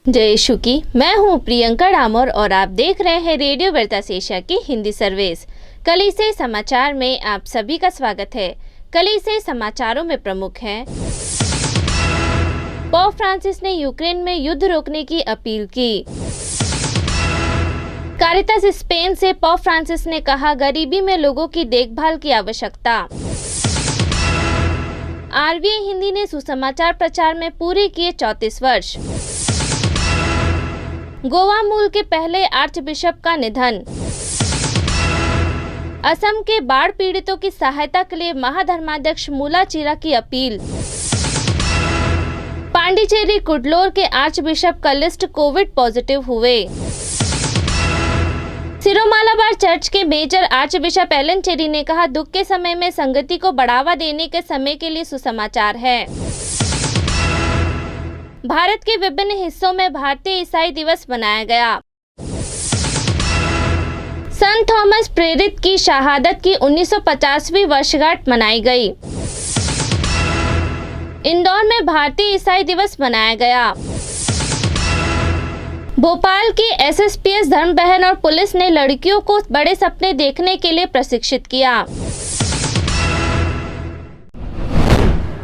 जय यीशु की। मैं हूँ प्रियंका डामोर और आप देख रहे हैं रेडियो वेरितास एशिया की हिंदी सर्विस। कलीसिया समाचार में आप सभी का स्वागत है। कलीसिया समाचारों में प्रमुख हैं। पोप फ्रांसिस ने यूक्रेन में युद्ध रोकने की अपील की। कारितास स्पेन से पोप फ्रांसिस ने कहा, गरीबी में लोगों की देखभाल की आवश्यकता। आरवीए हिंदी ने सुसमाचार प्रचार में पूरे किए 34 वर्ष। गोवा मूल के पहले आर्चबिशप का निधन। असम के बाढ़ पीड़ितों की सहायता के लिए महाधर्माध्यक्ष मुलाचिरा की अपील। पांडिचेरी कुडलोर के आर्चबिशप का लिस्ट कोविड पॉजिटिव हुए। सिरोमालाबार चर्च के मेजर आर्चबिशप एलन चेरी ने कहा, दुख के समय में संगति को बढ़ावा देने के समय के लिए सुसमाचार है। भारत के विभिन्न हिस्सों में भारतीय ईसाई दिवस मनाया गया। संत थॉमस प्रेरित की शहादत की 1950वीं वर्षगांठ मनाई गई। इंदौर में भारतीय ईसाई दिवस मनाया गया। भोपाल की एसएसपीएस धर्म बहन और पुलिस ने लड़कियों को बड़े सपने देखने के लिए प्रशिक्षित किया।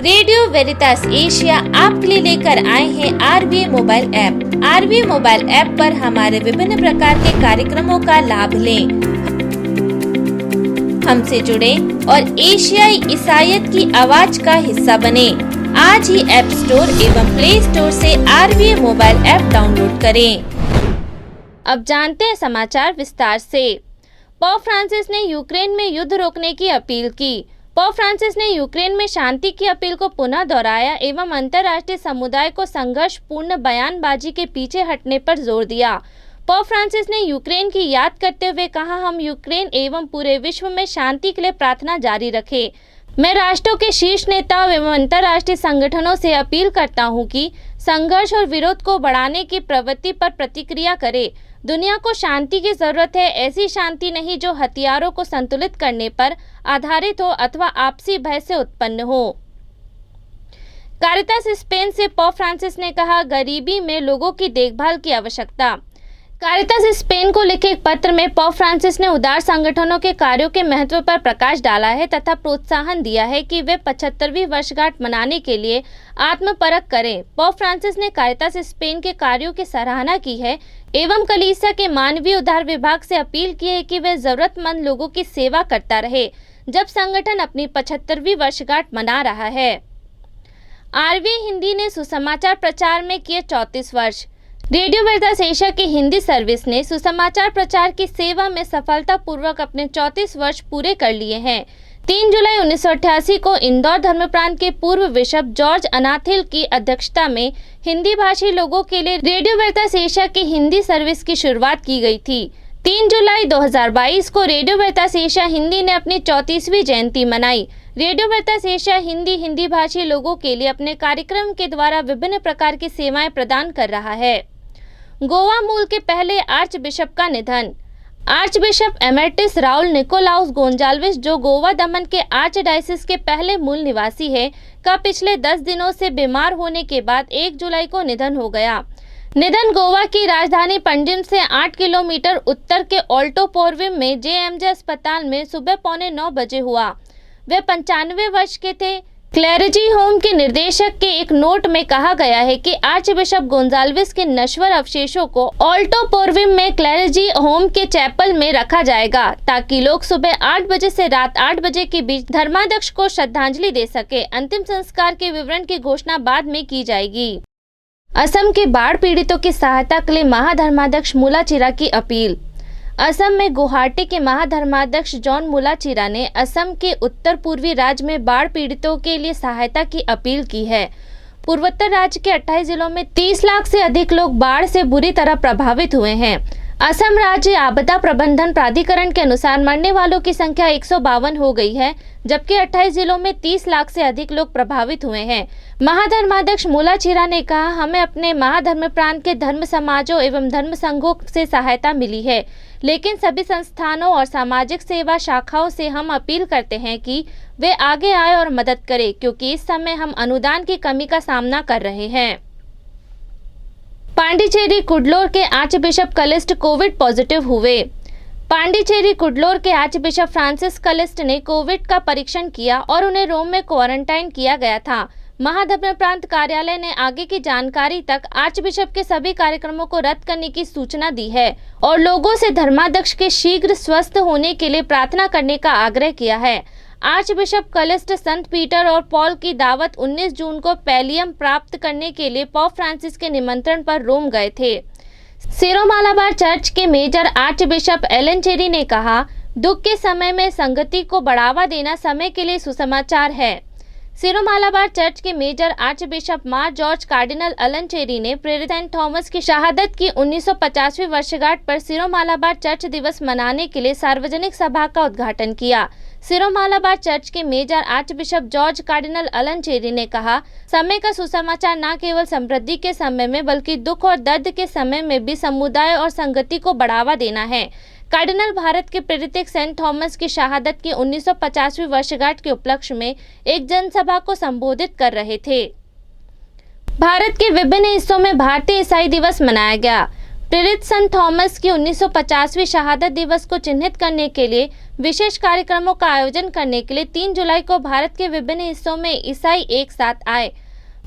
रेडियो वेरितास एशिया आपके लिए लेकर आए हैं आरवीए मोबाइल ऐप। आरवीए मोबाइल ऐप पर हमारे विभिन्न प्रकार के कार्यक्रमों का लाभ लें, हमसे जुड़े और एशियाई ईसाईयत की आवाज का हिस्सा बने। आज ही ऐप स्टोर एवं प्ले स्टोर से आरवीए मोबाइल ऐप डाउनलोड करें। अब जानते हैं समाचार विस्तार से। पोप फ्रांसिस ने यूक्रेन में युद्ध रोकने की अपील की। पोप फ्रांसिस ने यूक्रेन में शांति की अपील को पुनः दोहराया एवं अंतर्राष्ट्रीय समुदाय को संघर्षपूर्ण बयानबाजी के पीछे हटने पर जोर दिया। पोप फ्रांसिस ने यूक्रेन की याद करते हुए कहा, हम यूक्रेन एवं पूरे विश्व में शांति के लिए प्रार्थना जारी रखें। मैं राष्ट्रों के शीर्ष नेताओं एवं अंतर्राष्ट्रीय संगठनों से अपील करता हूं कि संघर्ष और विरोध को बढ़ाने की प्रवृत्ति पर प्रतिक्रिया करें। दुनिया को शांति की जरूरत है, ऐसी शांति नहीं जो हथियारों को संतुलित करने पर आधारित हो अथवा आपसी भय से उत्पन्न हो। कारितास स्पेन से पोप फ्रांसिस ने कहा, गरीबी में लोगों की देखभाल की आवश्यकता। कारितास स्पेन को लिखे एक पत्र में पोप फ्रांसिस ने उदार संगठनों के कार्यों के महत्व पर प्रकाश डाला है तथा प्रोत्साहन दिया है कि वे 75वीं वर्षगांठ मनाने के लिए आत्मपरख करें। पोप फ्रांसिस ने कारितास स्पेन के कार्यों की सराहना की है एवं कलीसिया के मानवीय उद्धार विभाग से अपील की है कि वे जरूरतमंद लोगों की सेवा करता रहे जब संगठन अपनी 75वीं वर्षगांठ मना रहा है। आरवीए हिंदी ने सुसमाचार प्रचार में किए 34 वर्ष। रेडियो वेरितास एशिया की हिंदी सर्विस ने सुसमाचार प्रचार की सेवा में सफलतापूर्वक अपने 34 वर्ष पूरे कर लिए हैं। 3 जुलाई 1988 को इंदौर धर्म प्रांत के पूर्व बिशप जॉर्ज अनाथिल की अध्यक्षता में हिंदी भाषी लोगों के लिए रेडियो वेरितास एशिया की हिंदी सर्विस की शुरुआत की गई थी। 3 जुलाई 2022 को रेडियो वेरितास एशिया हिंदी ने अपनी 34वीं जयंती मनाई। रेडियो वेरितास एशिया हिंदी भाषी लोगों के लिए अपने कार्यक्रम के द्वारा विभिन्न प्रकार की सेवाएं प्रदान कर रहा है। गोवा मूल के पहले आर्चबिशप का निधन। आर्चबिशप एमेरिटस राउल निकोलाउस गोंजाल्विस, जो गोवा दमन के आर्चडायसिस के पहले मूल निवासी है, का पिछले 10 दिनों से बीमार होने के बाद 1 जुलाई को निधन हो गया। निधन गोवा की राजधानी पंजिम से 8 किलोमीटर उत्तर के ऑल्टो पोर्विम में जेएमजे अस्पताल में सुबह 8:45 बजे हुआ। वे 95 वर्ष के थे। क्लेरिजी होम के निर्देशक के एक नोट में कहा गया है कि आर्चबिशप गोंजाल्विस के नश्वर अवशेषों को ऑल्टो पोर्विम में क्लेरिजी होम के चैपल में रखा जाएगा ताकि लोग सुबह 8 बजे से रात 8 बजे के बीच धर्माध्यक्ष को श्रद्धांजलि दे सके। अंतिम संस्कार के विवरण की घोषणा बाद में की जाएगी। असम के बाढ़ पीड़ितों की सहायता के लिए महाधर्माध्यक्ष मुलाचिरा की अपील। असम में गुवाहाटी के महाधर्माध्यक्ष जॉन मुलाचिरा ने असम के उत्तर पूर्वी राज्य में बाढ़ पीड़ितों के लिए सहायता की अपील की है। पूर्वोत्तर राज्य के 28 जिलों में 30 लाख से अधिक लोग बाढ़ से बुरी तरह प्रभावित हुए हैं। असम राज्य आपदा प्रबंधन प्राधिकरण के अनुसार मरने वालों की संख्या 152 हो गई है, जबकि 28 जिलों में 30 लाख से अधिक लोग प्रभावित हुए हैं। महाधर्माध्यक्ष मुलाचिरा ने कहा, हमें अपने महाधर्म प्रांत के धर्म समाजों एवं धर्म संघों से सहायता मिली है, लेकिन सभी संस्थानों और सामाजिक सेवा शाखाओं से हम अपील करते हैं कि वे आगे आए और मदद करें, क्योंकि इस समय हम अनुदान की कमी का सामना कर रहे हैं। पांडिचेरी कुडलोर के आर्चबिशप कलिस्ट कोविड पॉजिटिव हुए। पांडिचेरी कुडलोर के आर्चबिशप फ्रांसिस कलिस्ट ने कोविड का परीक्षण किया और उन्हें रोम में क्वारंटाइन किया गया था। महाधर्म प्रांत कार्यालय ने आगे की जानकारी तक आर्चबिशप के सभी कार्यक्रमों को रद्द करने की सूचना दी है और लोगों से धर्माध्यक्ष के शीघ्र स्वस्थ होने के लिए प्रार्थना करने का आग्रह किया है। आर्चबिशप कलिस्ट संत पीटर और पॉल की दावत 19 जून को पैलियम प्राप्त करने के लिए पोप फ्रांसिस के निमंत्रण पर रोम गए थे। सीरो मालाबार चर्च के मेजर आर्चबिशप एलन चेरी ने कहा, दुख के समय में संगति को बढ़ावा देना समय के लिए सुसमाचार है। सीरो मालाबार चर्च के मेजर आर्चबिशप मार जॉर्ज कार्डिनल एलन चेरी ने प्रेरित सेंट थॉमस की शहादत की 1950वीं वर्षगांठ पर सीरो मालाबार चर्च दिवस मनाने के लिए सार्वजनिक सभा का उद्घाटन किया। सीरो मालाबार चर्च के major archbishop George cardinal Alencherry ने कहा, समय का सुसमाचार न केवल समृद्धि के समय में बल्कि दुख और दर्द के समय में भी समुदाय और संगति को बढ़ावा देना है। कार्डिनल भारत के प्रेरित सेंट थॉमस की शहादत की 1950वीं वर्षगांठ के उपलक्ष्य में एक जनसभा को संबोधित कर रहे थे। भारत के विभिन्न हिस्सों में भारतीय ईसाई दिवस मनाया गया। प्रेरित संत थॉमस की 1950वीं शहादत दिवस को चिन्हित करने के लिए विशेष कार्यक्रमों का आयोजन करने के लिए 3 जुलाई को भारत के विभिन्न हिस्सों में ईसाई एक साथ आए।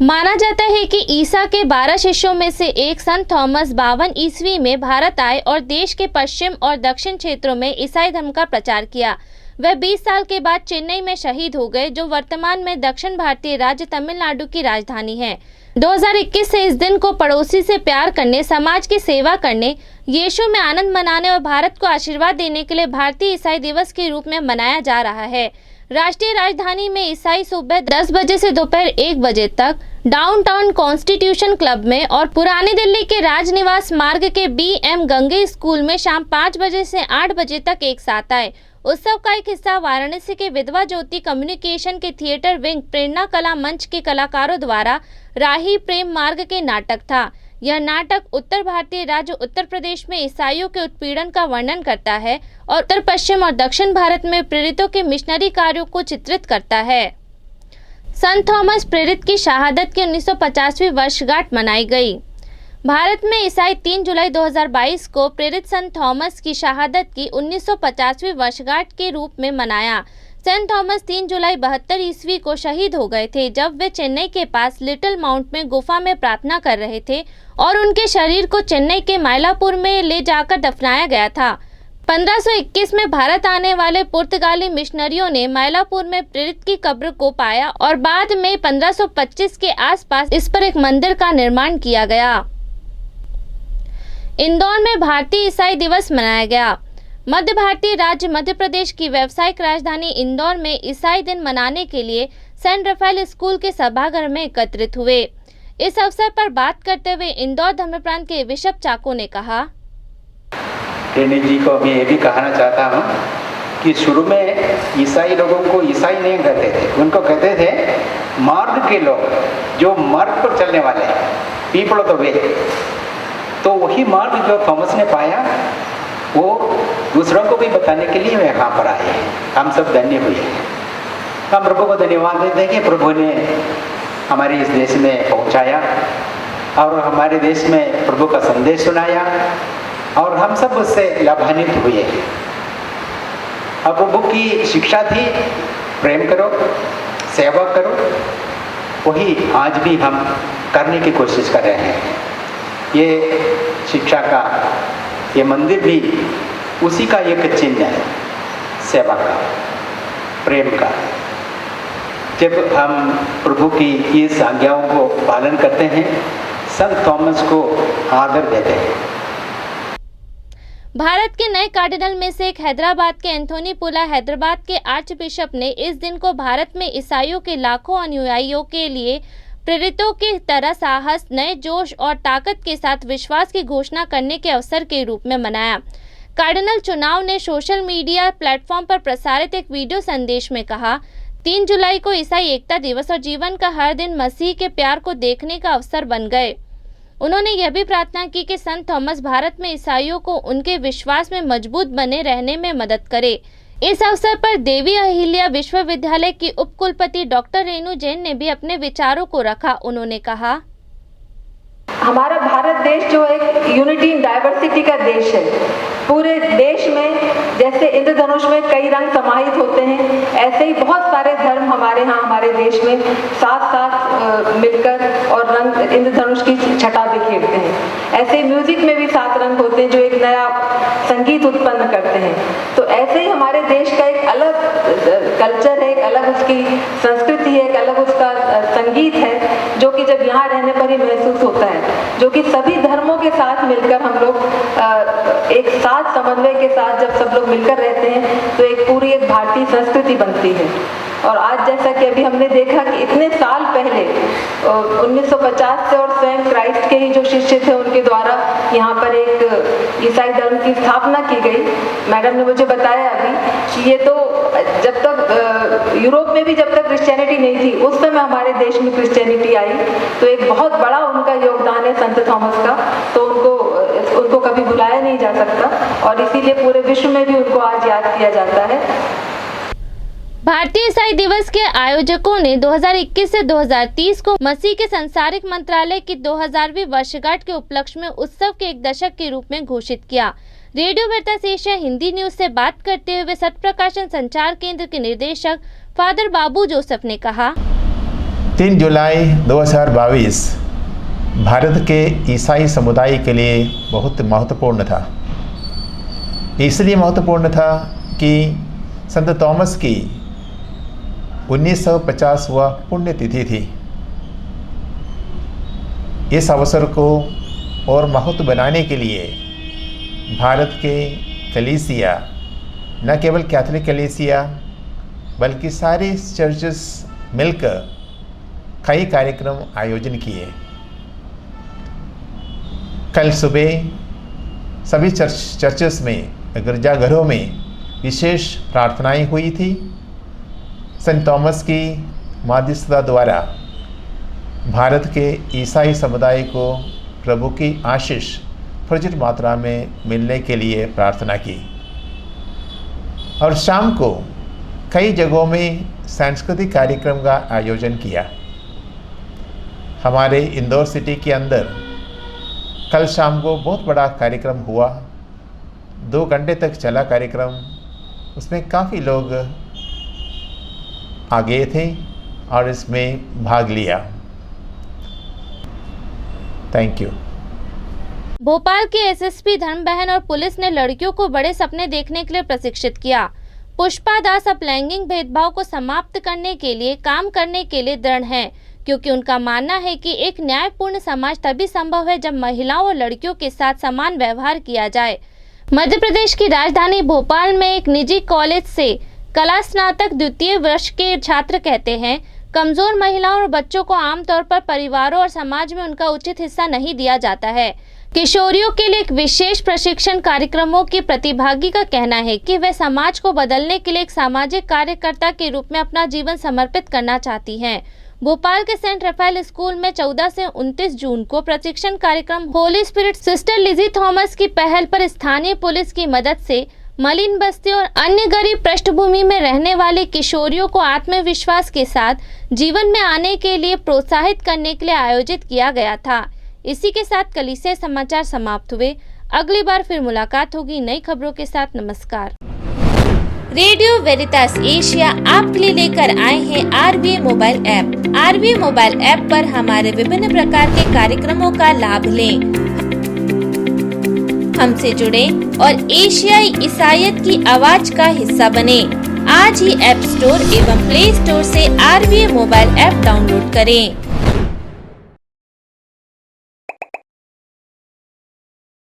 माना जाता है कि ईसा के 12 शिष्यों में से एक संत थॉमस 52 ईस्वी में भारत आए और देश के पश्चिम और दक्षिण क्षेत्रों में ईसाई धर्म का प्रचार किया। वह 20 साल के बाद चेन्नई में शहीद हो गए, जो वर्तमान में दक्षिण भारतीय राज्य तमिलनाडु की राजधानी है। 2021 से इस दिन को पड़ोसी से प्यार करने, समाज की सेवा करने, यीशु में आनंद मनाने और भारत को आशीर्वाद देने के लिए भारतीय ईसाई दिवस के रूप में मनाया जा रहा है। राष्ट्रीय राजधानी में ईसाई सुबह 10 बजे से दोपहर 1 बजे तक डाउनटाउन कॉन्स्टिट्यूशन क्लब में और पुरानी दिल्ली के राजनिवास मार्ग के BM गंगे स्कूल में शाम 5 बजे से 8 बजे तक एक साथ आए। उत्सव का एक हिस्सा वाराणसी के विधवा ज्योति कम्युनिकेशन के थिएटर विंग प्रेरणा कला मंच के कलाकारों द्वारा राही प्रेम मार्ग के नाटक था। यह नाटक उत्तर भारतीय राज्य उत्तर प्रदेश में ईसाइयों के उत्पीड़न का वर्णन करता है और उत्तर पश्चिम और दक्षिण भारत में प्रेरितों के मिशनरी कार्यों को चित्रित करता है। संत थॉमस प्रेरित की शहादत की 1950वीं वर्षगांठ मनाई गई। भारत में ईसाई 3 जुलाई 2022 को प्रेरित संत थॉमस की शहादत की 1950वीं वर्षगांठ के रूप में मनाया। सेंट थॉमस 3 जुलाई 72 ईस्वी को शहीद हो गए थे, जब वे चेन्नई के पास लिटिल माउंट में गुफा में प्रार्थना कर रहे थे और उनके शरीर को चेन्नई के मायलापुर में ले जाकर दफनाया गया था। 1521 में भारत आने वाले पुर्तगाली मिशनरियों ने मायलापुर में प्रेरित की कब्र को पाया और बाद में 1525 के आसपास इस पर एक मंदिर का निर्माण किया गया। इंदौर में भारतीय ईसाई दिवस मनाया गया। मध्य भारतीय राज्य मध्य प्रदेश की व्यावसायिक राजधानी इंदौर में ईसाई दिन मनाने के लिए सेंट रफेल स्कूल के सभागार में एकत्रित हुए। इस अवसर पर बात करते हुए इंदौर धर्मप्रांत के बिशप चाको ने कहा, टेनी जी को मैं ये भी कहना चाहता हूँ कि शुरू में ईसाई लोगों को ईसाई नहीं कहते थे, उनको कहते थे मार्ग के लोग, जो मार्ग पर चलने वाले, पीपल ऑफ द वे। तो वही मार्ग जो थॉमस ने पाया वो दूसरों को भी बताने के लिए वे यहाँ पर आए हैं। हम सब धन्य हुए। हम प्रभु को धन्यवाद देते हैं कि प्रभु ने हमारे इस देश में पहुँचाया और हमारे देश में प्रभु का संदेश सुनाया और हम सब उससे लाभान्वित हुए। अब प्रभु की शिक्षा थी, प्रेम करो, सेवा करो, वही आज भी हम करने की कोशिश कर रहे हैं। ये शिक्षा का ये मंदिर भी उसी का एक चिन्ह है, सेवा का, प्रेम का। जब हम प्रभु की इस आज्ञाओं को पालन करते हैं, संत थॉमस को आदर देते हैं। भारत के नए कार्डिनल में से एक हैदराबाद के एंथोनी पुला हैदराबाद के आर्च बिशप ने इस दिन को भारत में ईसाइयों के लाखों अनुयायियों के लिए प्रेरितों की तरह साहस, नए जोश और ताकत के साथ विश्वास की घोषणा करने के अवसर के रूप में मनाया। कार्डिनल चुनाव ने सोशल मीडिया प्लेटफॉर्म पर प्रसारित एक वीडियो संदेश में कहा, 3 जुलाई को ईसाई एकता दिवस और जीवन का हर दिन मसीह के प्यार को देखने का अवसर बन गए। उन्होंने यह भी प्रार्थना की कि संत थॉमस भारत में ईसाइयों को उनके विश्वास में मजबूत बने रहने में मदद करे। इस अवसर पर देवी अहिल्या विश्वविद्यालय की उपकुलपति डॉक्टर रेणु जैन ने भी अपने विचारों को रखा। उन्होंने कहा, हमारा भारत देश जो एक यूनिटी इन डाइवर्सिटी का देश है। पूरे देश में जैसे इंद्रधनुष में कई रंग समाहित होते हैं, ऐसे ही बहुत सारे धर्म हमारे यहाँ हमारे देश में साथ साथ मिलकर और रंग इंद्रधनुष की छटा बिखेरते हैं। ऐसे ही म्यूजिक में भी 7 रंग होते हैं जो एक नया संगीत उत्पन्न करते हैं। तो ऐसे ही हमारे देश का एक अलग कल्चर है, एक अलग उसकी संस्कृति है, एक अलग उसका संगीत है, जो कि जब यहाँ रहने पर ही महसूस होता है, जो कि सभी धर्मों के साथ मिलकर हम लोग एक साथ समन्वय के साथ जब सब लोग मिलकर रहते हैं तो एक पूरी एक भारतीय संस्कृति बनती है। और आज जैसा कि अभी हमने देखा कि इतने साल पहले 1950 से और स्वयं क्राइस्ट के ही जो शिष्य थे उनके द्वारा यहाँ पर एक ईसाई धर्म की स्थापना की गई। मैडम ने मुझे बताया अभी कि ये तो जब तक यूरोप में भी जब तक क्रिश्चियनिटी नहीं थी उस समय हमारे देश में क्रिश्चियनिटी आई, तो एक बहुत बड़ा उनका योगदान है संत थॉमस का, तो उनको कभी भुलाया नहीं जा सकता और इसीलिए पूरे विश्व में भी उनको आज याद किया जाता है। भारतीय ईसाई दिवस के आयोजकों ने 2021 से 2030 को मसीह के सांसारिक मंत्रालय की 2000वीं वर्षगांठ के उपलक्ष्य में उत्सव के एक दशक के रूप में घोषित किया। रेडियो वेरितास एशिया हिंदी न्यूज से बात करते हुए सत्य प्रकाशन संचार केंद्र के निदेशक फादर बाबू जोसेफ ने कहा, 3 जुलाई 2022 भारत के ईसाई समुदाय के लिए बहुत महत्वपूर्ण था। इसलिए महत्वपूर्ण था कि संत थॉमस की 1950वां पुण्यतिथि थी। इस अवसर को और महत्व बनाने के लिए भारत के कलीसिया, न केवल कैथोलिक कलीसिया बल्कि सारे चर्चेस मिलकर कई कार्यक्रम आयोजन किए। कल सुबह सभी चर्चेस में, गिरजाघरों में विशेष प्रार्थनाएं हुई थी। संत थॉमस की माध्यस्थता द्वारा भारत के ईसाई समुदाय को प्रभु की आशीष प्रचुर मात्रा में मिलने के लिए प्रार्थना की। और शाम को कई जगहों में सांस्कृतिक कार्यक्रम का आयोजन किया। हमारे इंदौर सिटी के अंदर कल शाम को बहुत बड़ा कार्यक्रम हुआ, 2 घंटे तक चला कार्यक्रम। उसमें काफ़ी लोग आ गए थे और इसमें भाग लिया। Thank you. भोपाल के एसएसपी धर्म बहन और पुलिस ने लड़कियों को बड़े सपने देखने के लिए प्रशिक्षित किया। पुष्पा दास अब लैंगिक भेदभाव को समाप्त करने के लिए काम करने के लिए दृढ़ हैं, क्योंकि उनका मानना है कि एक न्यायपूर्ण समाज तभी संभव है जब महिलाओं और लड़कियों के साथ समान व्यवहार किया जाए। मध्य प्रदेश की राजधानी भोपाल में एक निजी कॉलेज से कला स्नातक 2य वर्ष के छात्र कहते हैं, कमजोर महिलाओं और बच्चों को आमतौर पर परिवारों और समाज में उनका उचित हिस्सा नहीं दिया जाता है। किशोरियों के लिए एक विशेष प्रशिक्षण कार्यक्रमों की प्रतिभागी का कहना है कि वे समाज को बदलने के लिए एक सामाजिक कार्यकर्ता के रूप में अपना जीवन समर्पित करना चाहती हैं। भोपाल के सेंट राफेल स्कूल में 14 से 29 जून को प्रशिक्षण कार्यक्रम holy spirit sister Lizy Thomas की पहल पर स्थानीय पुलिस की मदद से मलिन बस्ती और अन्य गरीब पृष्ठभूमि में रहने वाले किशोरियों को आत्मविश्वास के साथ जीवन में आने के लिए प्रोत्साहित करने के लिए आयोजित किया गया था। इसी के साथ कलीसिया समाचार समाप्त हुए। अगली बार फिर मुलाकात होगी नई खबरों के साथ। नमस्कार। रेडियो वेरितास एशिया आपके लिए लेकर आए हैं RVA mobile app. RVA mobile app पर हमारे विभिन्न प्रकार के कार्यक्रमों का लाभ लें, हमसे जुड़े और एशियाई ईसाईयत की आवाज का हिस्सा बने। आज ही ऐप स्टोर एवं प्ले स्टोर से RVA मोबाइल ऐप डाउनलोड करें।